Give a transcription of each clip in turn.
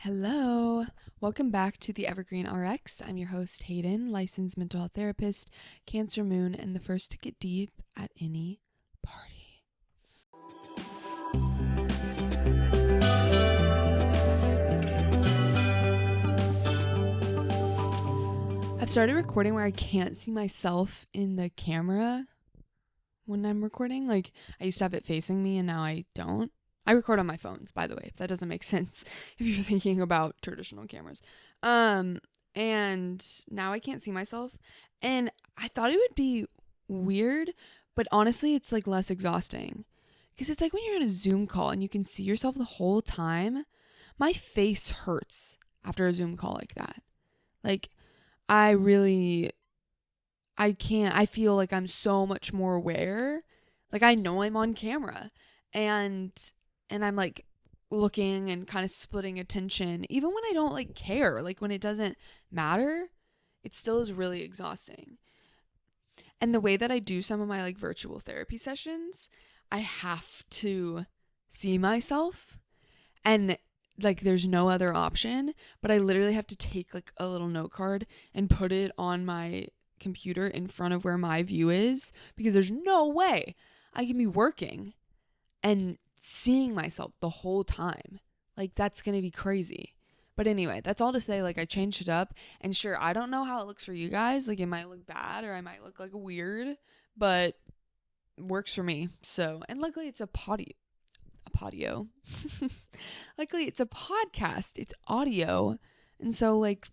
Hello, welcome back to the Evergreen Rx. I'm your host, Hayden, licensed mental health therapist, Cancer Moon, and the first to get deep at any party. I've started recording where I can't see myself in the camera when I'm recording. Like, I used to have it facing me and now I don't. I record on my phones, by the way, if that doesn't make sense, if you're thinking about traditional cameras. And now I can't see myself. And I thought it would be weird, but honestly, it's like less exhausting. Because it's like when you're on a Zoom call and you can see yourself the whole time, my face hurts after a Zoom call like that. Like, I feel like I'm so much more aware. Like, I know I'm on camera. And I'm like looking and kind of splitting attention, even when I don't like care, like when it doesn't matter, it still is really exhausting. And the way that I do some of my like virtual therapy sessions, I have to see myself and like there's no other option, but I literally have to take like a little note card and put it on my computer in front of where my view is, because there's no way I can be working and seeing myself the whole time. Like, that's gonna be crazy. But anyway, that's all to say, like, I changed it up. And sure, I don't know how it looks for you guys. Like, it might look bad or I might look like weird, but it works for me. So, and luckily it's a podio. Luckily it's a podcast. It's audio. And so, like,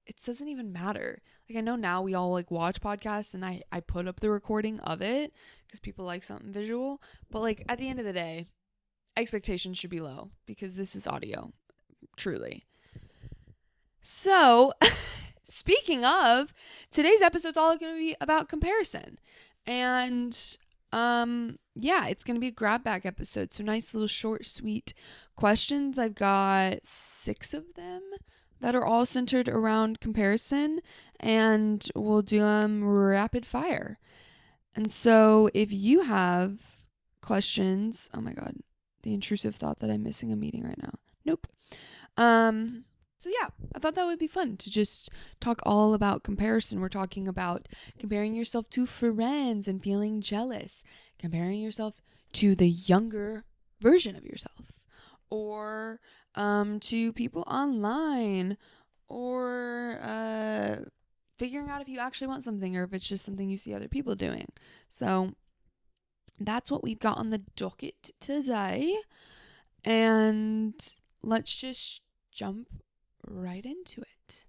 it doesn't even matter. Like, I know now we all like watch podcasts and I put up the recording of it because people like something visual. But like at the end of the day, expectations should be low because this is audio, truly. So speaking of, today's episode's all going to be about comparison. And yeah, it's going to be a grab bag episode. So nice little short, sweet questions. I've got 6 of them that are all centered around comparison, and we'll do them rapid fire. And so if you have questions, oh my God, the intrusive thought that I'm missing a meeting right now. Nope. So yeah, I thought that would be fun to just talk all about comparison. We're talking about comparing yourself to friends and feeling jealous, comparing yourself to the younger version of yourself, or to people online, or figuring out if you actually want something or if it's just something you see other people doing. So that's what we've got on the docket today. And let's just jump right into it.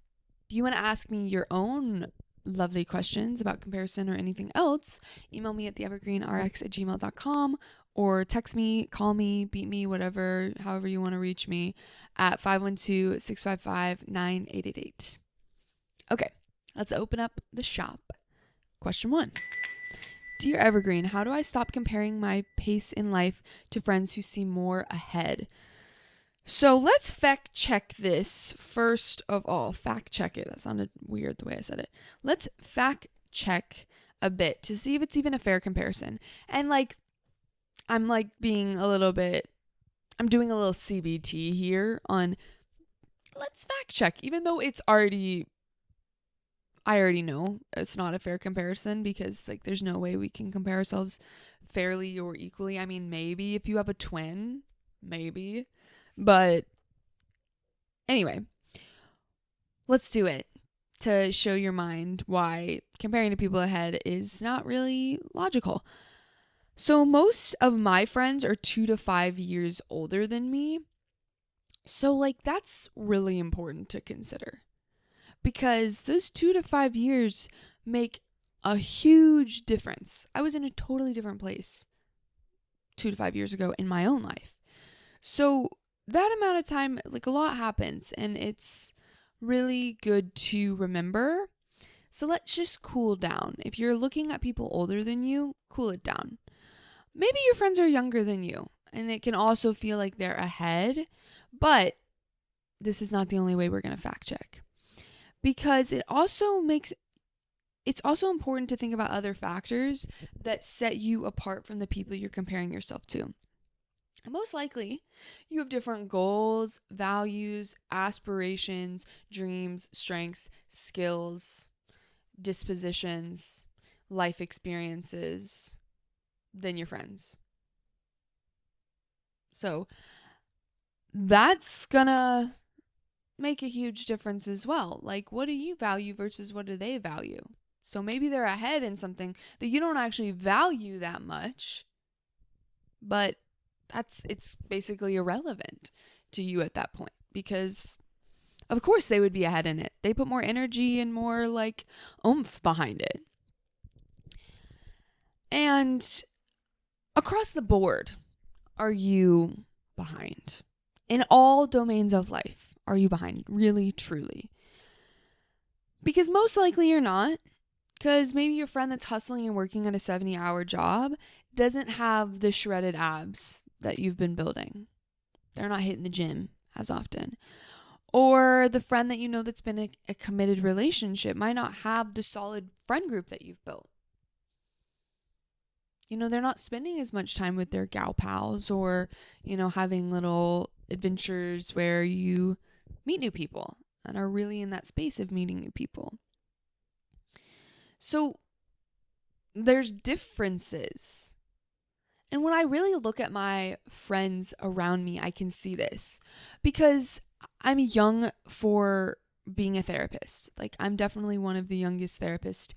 If you want to ask me your own lovely questions about comparison or anything else, email me at theevergreenrx@gmail.com or text me, call me, beat me, whatever, however you want to reach me at 512-655-9888. Okay, let's open up the shop. Question 1. Dear Evergreen, how do I stop comparing my pace in life to friends who seem more ahead? So let's fact check this first of all. Fact check it. That sounded weird the way I said it. Let's fact check a bit to see if it's even a fair comparison. And like, I'm doing a little CBT here on let's fact check, even though I already know it's not a fair comparison because like there's no way we can compare ourselves fairly or equally. I mean, maybe if you have a twin, maybe. But anyway, let's do it to show your mind why comparing to people ahead is not really logical. So most of my friends are 2 to 5 years older than me. So like that's really important to consider because those 2 to 5 years make a huge difference. I was in a totally different place 2 to 5 years ago in my own life. So that amount of time, like a lot happens and it's really good to remember. So let's just cool down. If you're looking at people older than you, cool it down. Maybe your friends are younger than you and it can also feel like they're ahead, but this is not the only way we're going to fact check because it's also important to think about other factors that set you apart from the people you're comparing yourself to. most likely you have different goals, values, aspirations, dreams, strengths, skills, dispositions, life experiences than your friends. So that's gonna make a huge difference as well. Like, what do you value versus what do they value? So maybe they're ahead in something that you don't actually value that much, but it's basically irrelevant to you at that point, because of course they would be ahead in it. They put more energy and more like oomph behind it. And across the board, are you behind? In all domains of life, are you behind? Really, truly? Because most likely you're not. Because maybe your friend that's hustling and working at a 70-hour job doesn't have the shredded abs that you've been building. They're not hitting the gym as often. Or the friend that you know that's been a committed relationship might not have the solid friend group that you've built. You know, they're not spending as much time with their gal pals or, you know, having little adventures where you meet new people and are really in that space of meeting new people. So there's differences. And when I really look at my friends around me, I can see this because I'm young for being a therapist. Like, I'm definitely one of the youngest therapists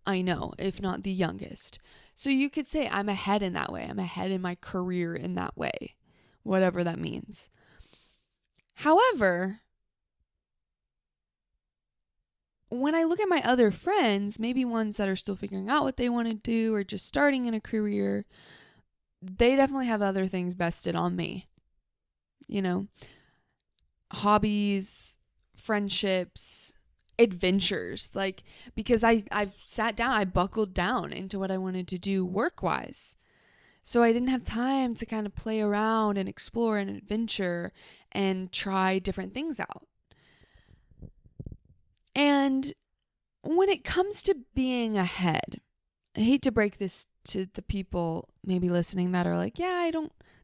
I know, if not the youngest. So you could say I'm ahead in that way. I'm ahead in my career in that way, whatever that means. However, when I look at my other friends, maybe ones that are still figuring out what they want to do or just starting in a career, they definitely have other things bested on me. You know, hobbies, friendships, adventures. Like, because I've sat down, I buckled down into what I wanted to do work-wise. So I didn't have time to kind of play around and explore and adventure and try different things out. And when it comes to being ahead, I hate to break this to the people maybe listening that are like, yeah,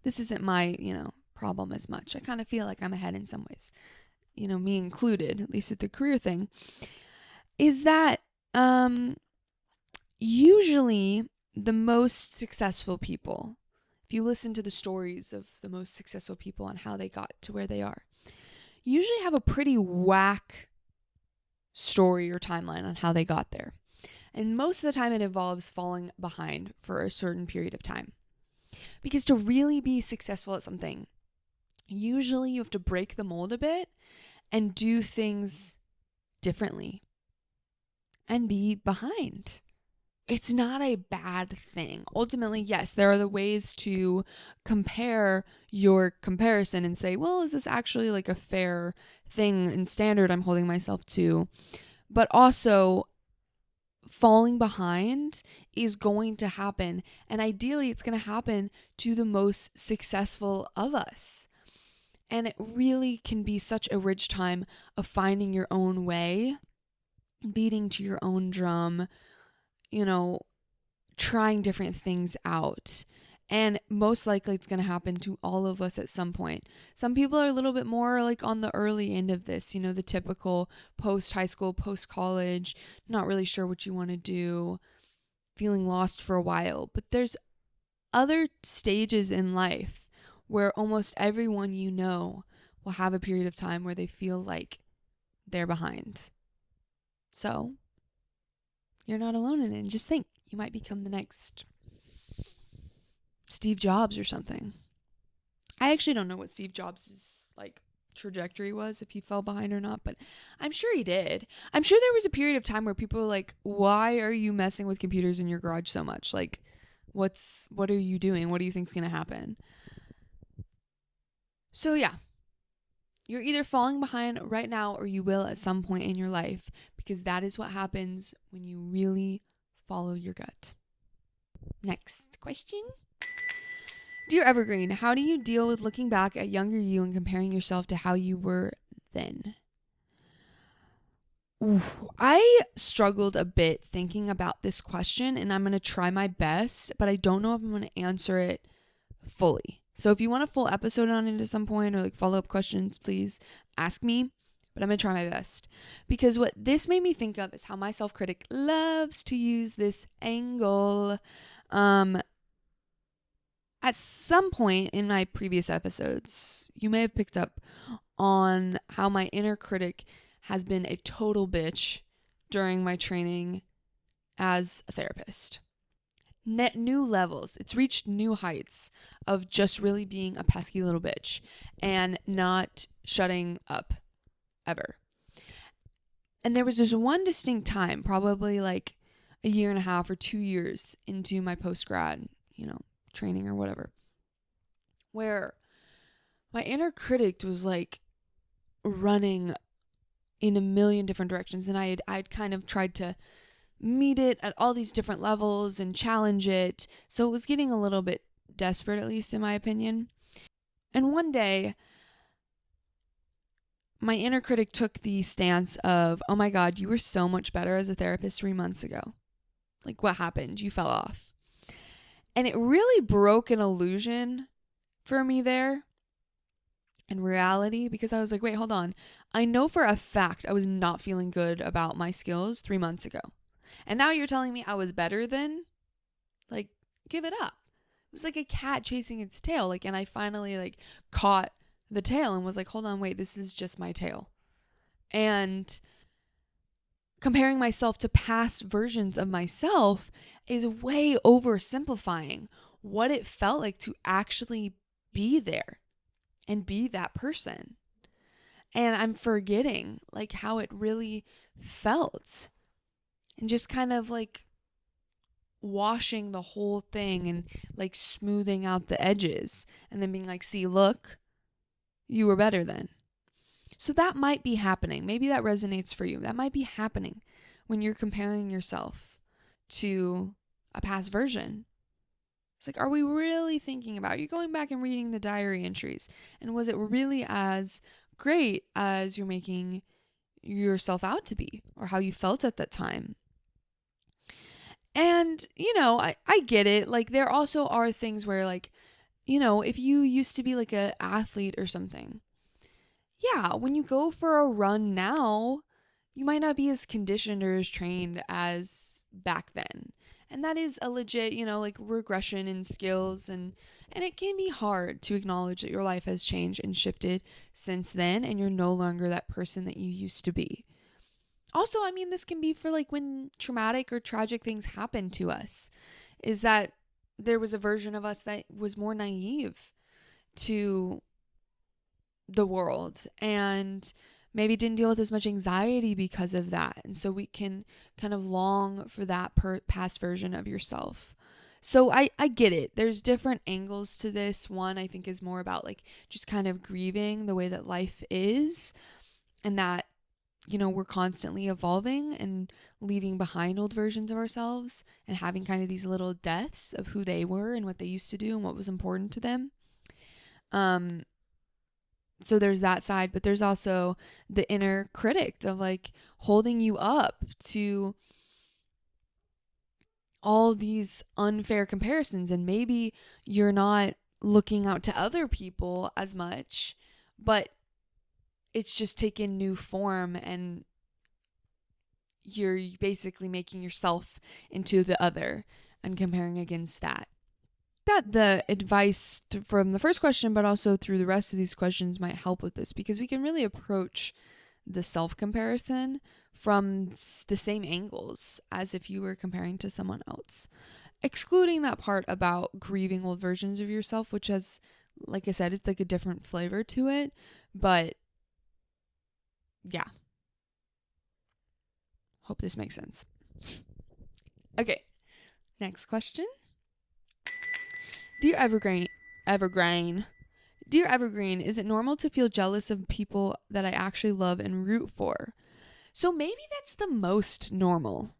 this isn't my, problem as much. I kind of feel like I'm ahead in some ways, me included, at least with the career thing, is that usually the most successful people, if you listen to the stories of the most successful people and how they got to where they are, usually have a pretty whack story or timeline on how they got there. And most of the time it involves falling behind for a certain period of time. Because to really be successful at something, usually you have to break the mold a bit and do things differently and be behind. It's not a bad thing. Ultimately, yes, there are the ways to compare your comparison and say, well, is this actually like a fair thing and standard I'm holding myself to? But also, falling behind is going to happen. And ideally, it's going to happen to the most successful of us. And it really can be such a rich time of finding your own way, beating to your own drum, trying different things out. And most likely it's going to happen to all of us at some point. Some people are a little bit more like on the early end of this, the typical post-high school, post-college, not really sure what you want to do, feeling lost for a while. But there's other stages in life where almost everyone will have a period of time where they feel like they're behind. So you're not alone in it. And just think, you might become the next Steve Jobs or something. I actually don't know what Steve Jobs' trajectory was, if he fell behind or not, but I'm sure he did. I'm sure there was a period of time where people were like, why are you messing with computers in your garage so much? Like, what are you doing? What do you think's going to happen? So yeah, you're either falling behind right now or you will at some point in your life, because that is what happens when you really follow your gut. Next question. Dear Evergreen, how do you deal with looking back at younger you and comparing yourself to how you were then? I struggled a bit thinking about this question, and I'm going to try my best, but I don't know if I'm going to answer it fully. So if you want a full episode on it at some point or like follow-up questions, please ask me. But I'm going to try my best. Because what this made me think of is how my self-critic loves to use this angle. At some point in my previous episodes, you may have picked up on how my inner critic has been a total bitch during my training as a therapist. Net new levels. It's reached new heights of just really being a pesky little bitch and not shutting up ever. And there was this one distinct time, probably like a year and a half or 2 years into my post-grad, training or whatever, where my inner critic was like running in a million different directions. And I'd kind of tried to meet it at all these different levels and challenge it. So it was getting a little bit desperate, at least in my opinion. And one day, my inner critic took the stance of, oh my God, you were so much better as a therapist 3 months ago. Like, what happened? You fell off. And it really broke an illusion for me there in reality, because I was like, wait, hold on. I know for a fact I was not feeling good about my skills 3 months ago. And now you're telling me I was better then? Like, give it up. It was like a cat chasing its tail. Like, and I finally like caught the tail and was like, hold on, wait, this is just my tail. And comparing myself to past versions of myself is way oversimplifying what it felt like to actually be there and be that person. And I'm forgetting like how it really felt. And just kind of like washing the whole thing and like smoothing out the edges and then being like, see, look, you were better then. So that might be happening. Maybe that resonates for you. That might be happening when you're comparing yourself to a past version. It's like, are we really thinking about, you're going back and reading the diary entries, and was it really as great as you're making yourself out to be, or how you felt at that time? And, I get it. Like, there also are things where, like, if you used to be like an athlete or something, yeah, when you go for a run now, you might not be as conditioned or as trained as back then. And that is a legit, like regression in skills, and it can be hard to acknowledge that your life has changed and shifted since then, and you're no longer that person that you used to be. Also, I mean, this can be for like when traumatic or tragic things happen to us, is that there was a version of us that was more naive to the world and maybe didn't deal with as much anxiety because of that. And so we can kind of long for that past version of yourself. So I get it. There's different angles to this. One, I think, is more about like just kind of grieving the way that life is, and that, we're constantly evolving and leaving behind old versions of ourselves and having kind of these little deaths of who they were and what they used to do and what was important to them. So there's that side, but there's also the inner critic of like holding you up to all these unfair comparisons. And maybe you're not looking out to other people as much, but it's just taken new form, and you're basically making yourself into the other and comparing against that. That the advice from the first question, but also through the rest of these questions, might help with this, because we can really approach the self-comparison from the same angles as if you were comparing to someone else, excluding that part about grieving old versions of yourself, which has, like I said, it's like a different flavor to it. But yeah, hope this makes sense. Okay, next question. Dear Evergreen, Dear Evergreen, is it normal to feel jealous of people that I actually love and root for? So maybe that's the most normal.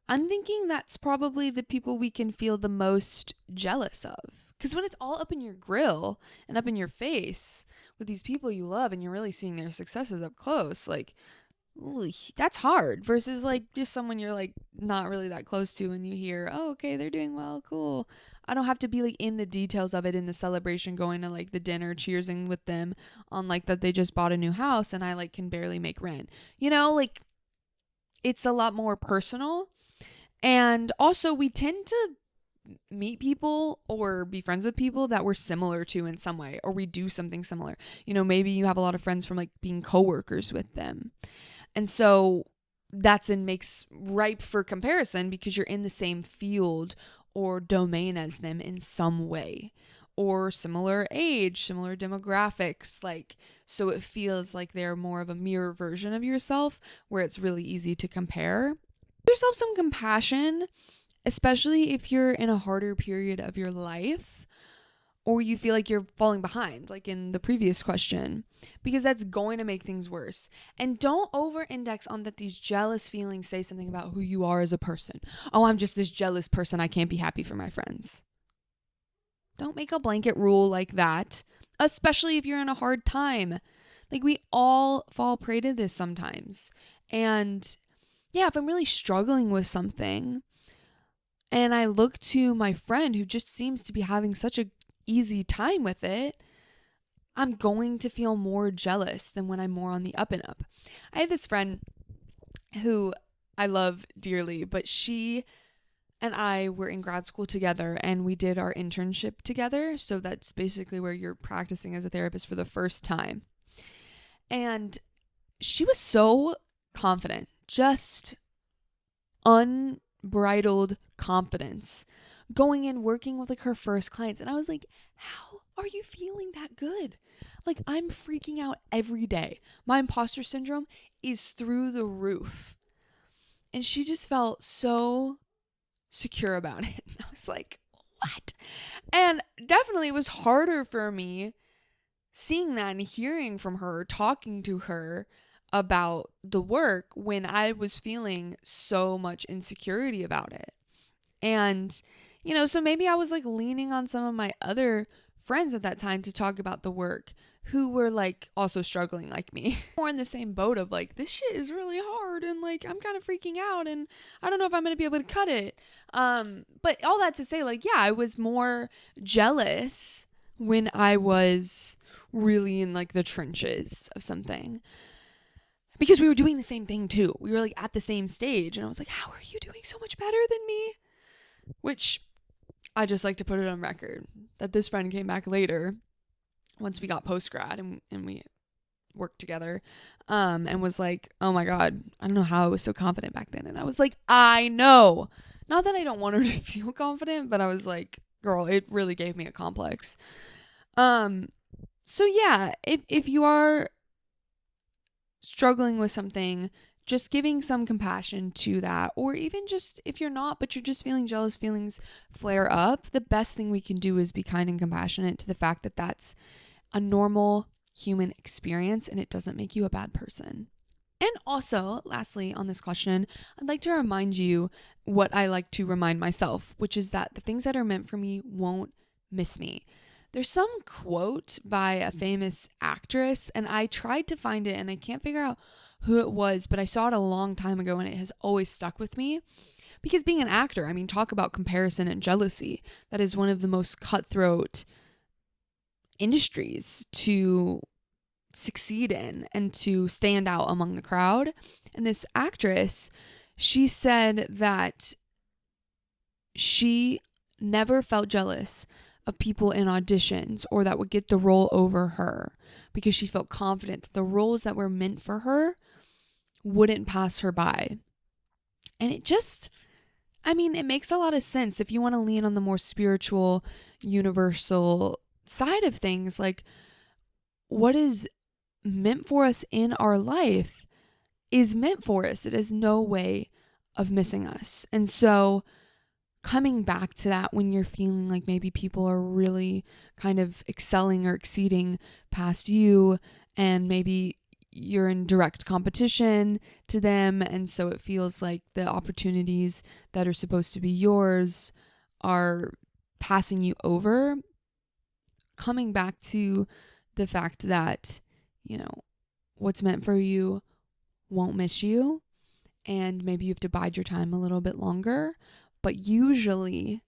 I'm thinking that's probably the people we can feel the most jealous of. Because when it's all up in your grill and up in your face with these people you love and you're really seeing their successes up close, like, ooh, that's hard versus like just someone you're like not really that close to and you hear, oh, okay, they're doing well, cool. I don't have to be like in the details of it in the celebration, going to like the dinner, cheersing with them on like that they just bought a new house and I like can barely make rent. Like it's a lot more personal. And also we tend to meet people or be friends with people that we're similar to in some way, or we do something similar. Maybe you have a lot of friends from like being coworkers with them. And so makes ripe for comparison because you're in the same field or domain as them in some way, or similar age, similar demographics, like, so it feels like they're more of a mirror version of yourself where it's really easy to compare. Give yourself some compassion, especially if you're in a harder period of your life or you feel like you're falling behind, like in the previous question, because that's going to make things worse. And don't over index on that these jealous feelings say something about who you are as a person. Oh, I'm just this jealous person. I can't be happy for my friends. Don't make a blanket rule like that, especially if you're in a hard time. Like, we all fall prey to this sometimes. And yeah, if I'm really struggling with something and I look to my friend who just seems to be having such a easy time with it, I'm going to feel more jealous than when I'm more on the up and up. I had this friend who I love dearly, but she and I were in grad school together and we did our internship together. So that's basically where you're practicing as a therapist for the first time. And she was so confident, just unbridled confidence, going in, working with like her first clients. And I was like, how are you feeling that good? Like, I'm freaking out every day. My imposter syndrome is through the roof. And she just felt so secure about it. And I was like, what? And definitely it was harder for me seeing that and hearing from her, talking to her about the work when I was feeling so much insecurity about it. And, so maybe I was like leaning on some of my other friends at that time to talk about the work who were like also struggling like me. More in the same boat of like, this shit is really hard and like I'm kind of freaking out and I don't know if I'm going to be able to cut it. But all that to say, like, yeah, I was more jealous when I was really in like the trenches of something, because we were doing the same thing too. We were like at the same stage and I was like, how are you doing so much better than me? Which I just like to put it on record that this friend came back later once we got post-grad and we worked together, and was like, oh my God, I don't know how I was so confident back then. And I was like, I know. Not that I don't want her to feel confident, but I was like, girl, it really gave me a complex. So yeah, if you are struggling with something, just giving some compassion to that, or even just if you're not, but you're just feeling jealous, feelings flare up, the best thing we can do is be kind and compassionate to the fact that that's a normal human experience and it doesn't make you a bad person. And also, lastly, on this question, I'd like to remind you what I like to remind myself, which is that the things that are meant for me won't miss me. There's some quote by a famous actress, and I tried to find it and I can't figure out who it was, but I saw it a long time ago and it has always stuck with me. Because being an actor, I mean, talk about comparison and jealousy. That is one of the most cutthroat industries to succeed in and to stand out among the crowd. And this actress, she said that she never felt jealous of people in auditions or that would get the role over her, because she felt confident that the roles that were meant for her wouldn't pass her by. And it just, I mean, it makes a lot of sense if you want to lean on the more spiritual, universal side of things. Like, what is meant for us in our life is meant for us. It has no way of missing us. And so coming back to that when you're feeling like maybe people are really kind of excelling or exceeding past you, and maybe you're in direct competition to them, and so it feels like the opportunities that are supposed to be yours are passing you over. Coming back to the fact that, what's meant for you won't miss you, and maybe you have to bide your time a little bit longer, but usually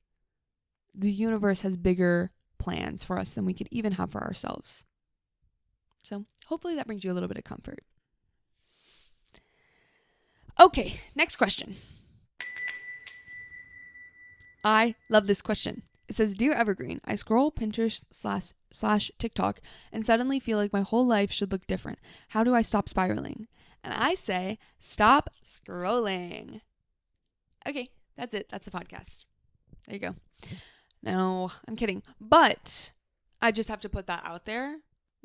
the universe has bigger plans for us than we could even have for ourselves. So hopefully that brings you a little bit of comfort. Okay, next question. I love this question. It says, Dear Evergreen, I scroll Pinterest slash TikTok and suddenly feel like my whole life should look different. How do I stop spiraling? And I say, stop scrolling. Okay, that's it. That's the podcast. There you go. No, I'm kidding. But I just have to put that out there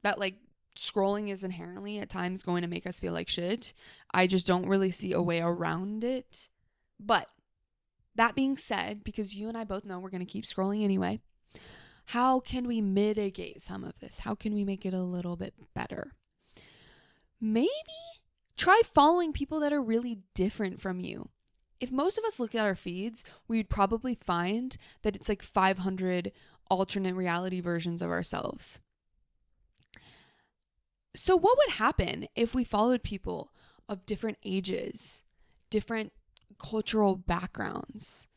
that like scrolling is inherently at times going to make us feel like shit. I just don't really see a way around it. But that being said, because you and I both know we're going to keep scrolling anyway, how can we mitigate some of this? How can we make it a little bit better? Maybe try following people that are really different from you. If most of us look at our feeds, we'd probably find that it's like 500 alternate reality versions of ourselves. So what would happen if we followed people of different ages, different cultural backgrounds,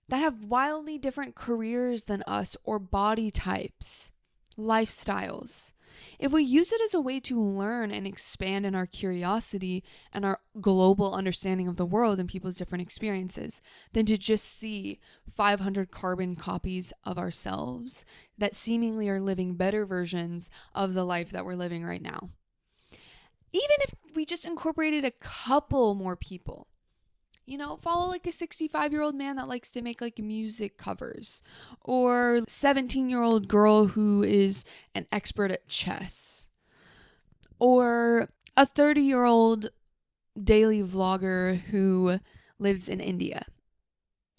that have wildly different careers than us or body types, lifestyles? If we use it as a way to learn and expand in our curiosity and our global understanding of the world and people's different experiences, than to just see 500 carbon copies of ourselves that seemingly are living better versions of the life that we're living right now. Even if we just incorporated a couple more people, follow like a 65-year-old man that likes to make like music covers, or 17-year-old girl who is an expert at chess, or a 30-year-old daily vlogger who lives in India.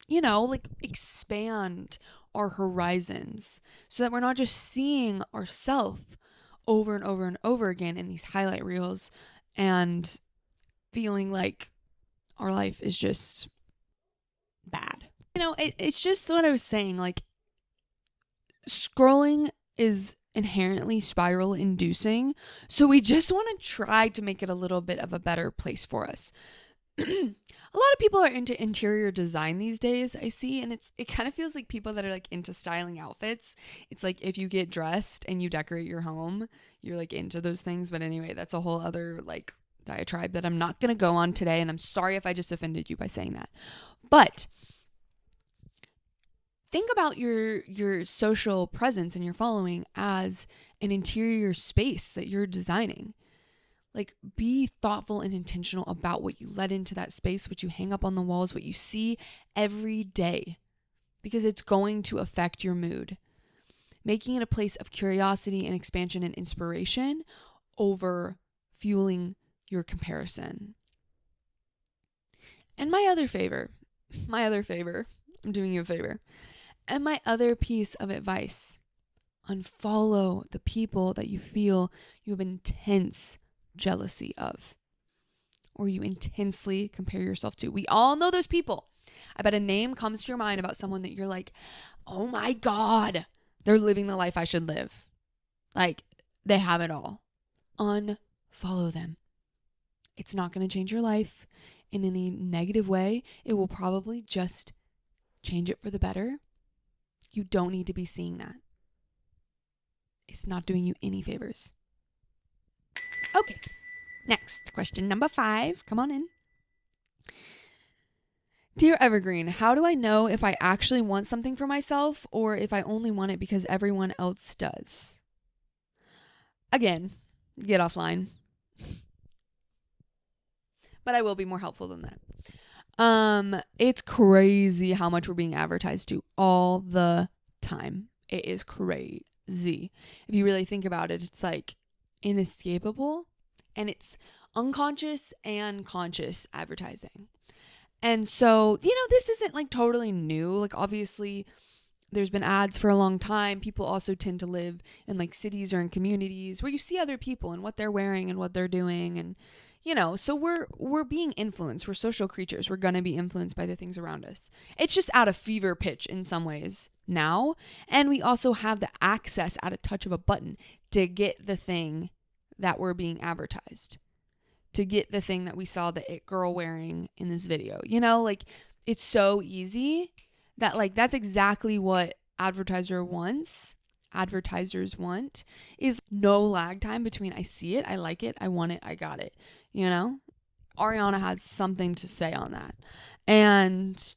Like expand our horizons so that we're not just seeing ourselves over and over and over again in these highlight reels and feeling like our life is just bad. It's just what I was saying. Like, scrolling is inherently spiral inducing. So we just want to try to make it a little bit of a better place for us. A lot of people are into interior design these days, I see, and it kind of feels like people that are like into styling outfits. It's like if you get dressed and you decorate your home, you're like into those things. But anyway, that's a whole other like diatribe that I'm not going to go on today, and I'm sorry if I just offended you by saying that. But think about your social presence and your following as an interior space that you're designing. Like, be thoughtful and intentional about what you let into that space, what you hang up on the walls, what you see every day, because it's going to affect your mood. Making it a place of curiosity and expansion and inspiration over fueling your comparison. And my other favor, I'm doing you a favor. And my other piece of advice, unfollow the people that you feel you have intense jealousy of, or you intensely compare yourself to. We all know those people. I bet a name comes to your mind about someone that you're like, oh my God, they're living the life I should live. Like, they have it all. Unfollow them. It's not going to change your life in any negative way. It will probably just change it for the better. You don't need to be seeing that. It's not doing you any favors. Okay, next question, number 5. Come on in. Dear Evergreen, how do I know if I actually want something for myself or if I only want it because everyone else does? Again, get offline. But I will be more helpful than that. It's crazy how much we're being advertised to all the time. It is crazy. If you really think about it, it's like inescapable, and it's unconscious and conscious advertising. And so, this isn't like totally new. Like, obviously there's been ads for a long time. People also tend to live in like cities or in communities where you see other people and what they're wearing and what they're doing, and so we're being influenced. We're social creatures. We're going to be influenced by the things around us. It's just at a fever pitch in some ways now. And we also have the access at a touch of a button to get the thing that we're being advertised, to get the thing that we saw the it girl wearing in this video. Like, it's so easy that like that's exactly what advertisers want, is no lag time between I see it, I like it, I want it, I got it. You know? Ariana had something to say on that. And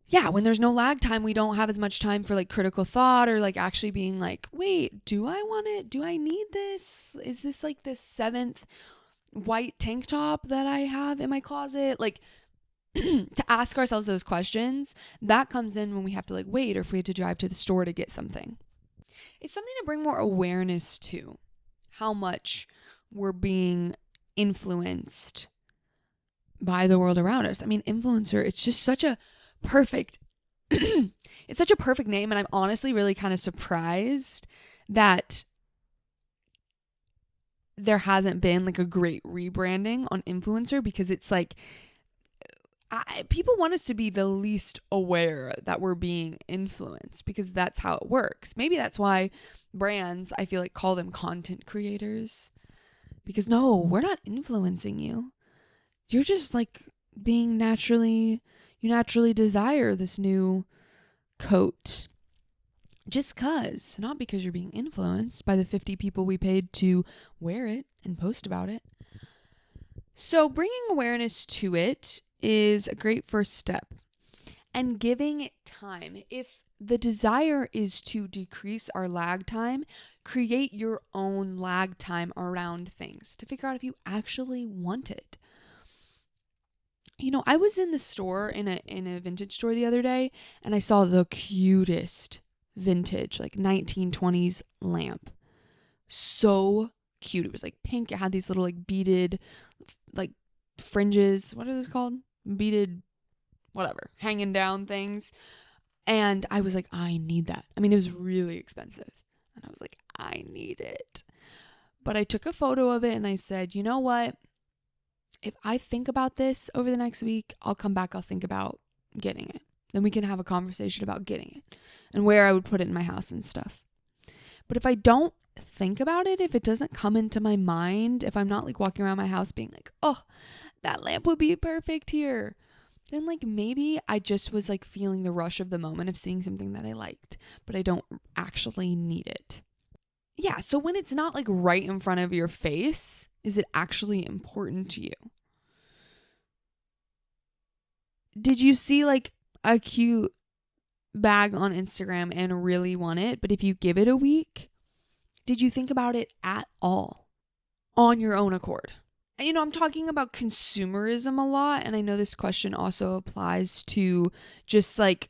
yeah, when there's no lag time, we don't have as much time for like critical thought or like actually being like, wait, do I want it? Do I need this? Is this like the 7th white tank top that I have in my closet? Like, to ask ourselves those questions, that comes in when we have to like wait, or if we had to drive to the store to get something. It's something to bring more awareness to how much we're being influenced by the world around us. I mean, influencer, it's just such a perfect it's such a perfect name, and I'm honestly really kind of surprised that there hasn't been like a great rebranding on influencer, because it's like people want us to be the least aware that we're being influenced, because that's how it works. Maybe that's why brands, I feel like, call them content creators, because no, we're not influencing you. You're just like being you naturally desire this new coat just cause, not because you're being influenced by the 50 people we paid to wear it and post about it. So bringing awareness to it is a great first step, and giving it time. If the desire is to decrease our lag time, create your own lag time around things to figure out if you actually want it. You know, I was in the store, in a vintage store the other day, and I saw the cutest vintage, like 1920s lamp. So cute. It was like pink. It had these little like beaded like fringes. What are those called? Beaded whatever, hanging down things. And I was like, I need that. I mean, it was really expensive. And I was like, I need it. But I took a photo of it and I said, you know what? If I think about this over the next week, I'll come back, I'll think about getting it. Then we can have a conversation about getting it and where I would put it in my house and stuff. But if I don't think about it, if it doesn't come into my mind, if I'm not like walking around my house being like, oh, that lamp would be perfect here, then like maybe I just was like feeling the rush of the moment of seeing something that I liked, but I don't actually need it. Yeah, so when it's not like right in front of your face, is it actually important to you? Did you see like a cute bag on Instagram and really want it, but if you give it a week, did you think about it at all on your own accord? And you know, I'm talking about consumerism a lot, and I know this question also applies to just like,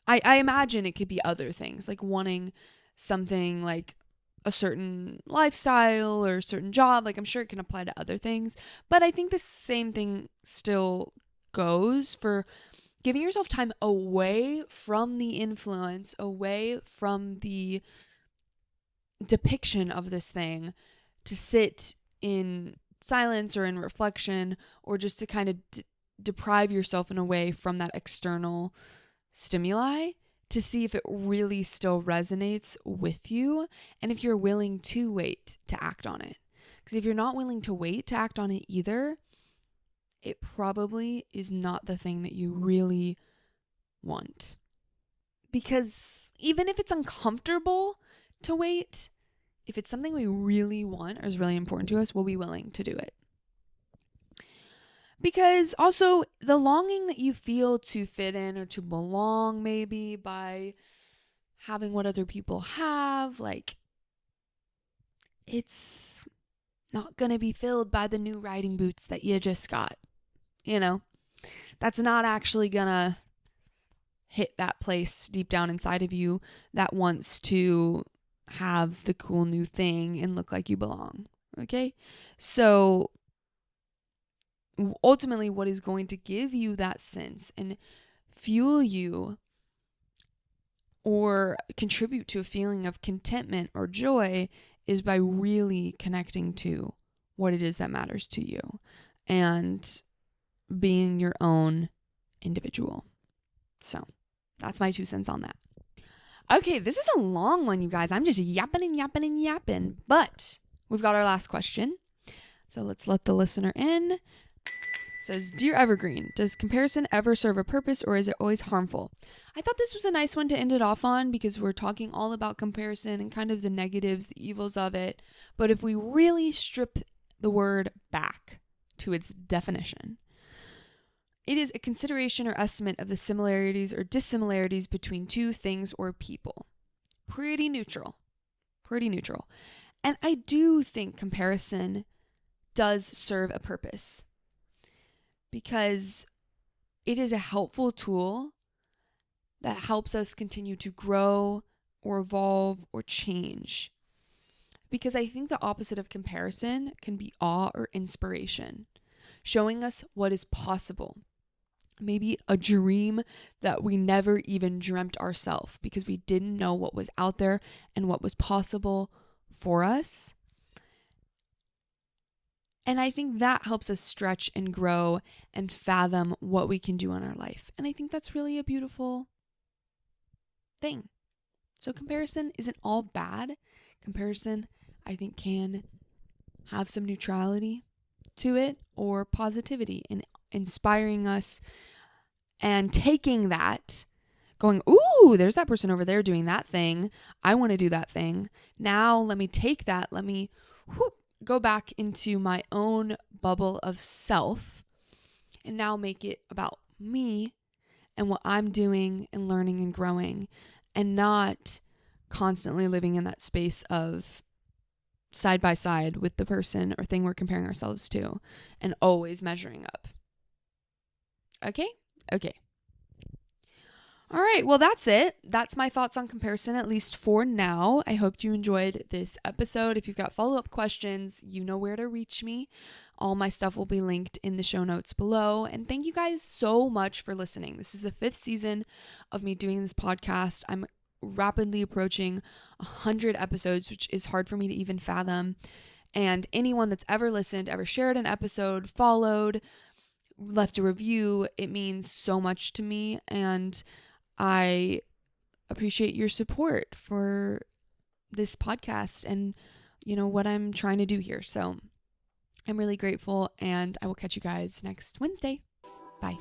I imagine it could be other things, like wanting something like a certain lifestyle or a certain job. Like I'm sure it can apply to other things, but I think the same thing still goes for giving yourself time away from the influence, away from the depiction of this thing, to sit in silence or in reflection, or just to kind of deprive yourself in a way from that external stimuli, to see if it really still resonates with you and if you're willing to wait to act on it. Because if you're not willing to wait to act on it either, it probably is not the thing that you really want. Because even if it's uncomfortable to wait, if it's something we really want or is really important to us, we'll be willing to do it. Because also the longing that you feel to fit in or to belong, maybe by having what other people have, like, it's not going to be filled by the new riding boots that you just got. You know, that's not actually going to hit that place deep down inside of you that wants to have the cool new thing and look like you belong. Okay? So ultimately, what is going to give you that sense and fuel you or contribute to a feeling of contentment or joy is by really connecting to what it is that matters to you and being your own individual. So that's my 2 cents on that. Okay, this is a long one, you guys. I'm just yapping, but we've got our last question. So let's let the listener in. says, Dear Evergreen, does comparison ever serve a purpose or is it always harmful? I thought this was a nice one to end it off on because we're talking all about comparison and kind of the negatives, the evils of it. But if we really strip the word back to its definition, it is a consideration or estimate of the similarities or dissimilarities between two things or people. Pretty neutral. Pretty neutral. And I do think comparison does serve a purpose because it is a helpful tool that helps us continue to grow or evolve or change. Because I think the opposite of comparison can be awe or inspiration, showing us what is possible. Maybe a dream that we never even dreamt ourselves because we didn't know what was out there and what was possible for us. And I think that helps us stretch and grow and fathom what we can do in our life. And I think that's really a beautiful thing. So comparison isn't all bad. Comparison, I think, can have some neutrality to it or positivity in inspiring us and taking that, going, ooh, there's that person over there doing that thing. I want to do that thing. Now let me take that. Let me go back into my own bubble of self and now make it about me and what I'm doing and learning and growing, and not constantly living in that space of side by side with the person or thing we're comparing ourselves to and always measuring up. Okay? Okay. All right, well, that's it. That's my thoughts on comparison, at least for now. I hope you enjoyed this episode. If you've got follow-up questions, you know where to reach me. All my stuff will be linked in the show notes below. And thank you guys so much for listening. This is the 5th season of me doing this podcast. I'm rapidly approaching 100 episodes, which is hard for me to even fathom. And anyone that's ever listened, ever shared an episode, followed, left a review, it means so much to me. And I appreciate your support for this podcast and, you know, what I'm trying to do here. So I'm really grateful, and I will catch you guys next Wednesday. Bye.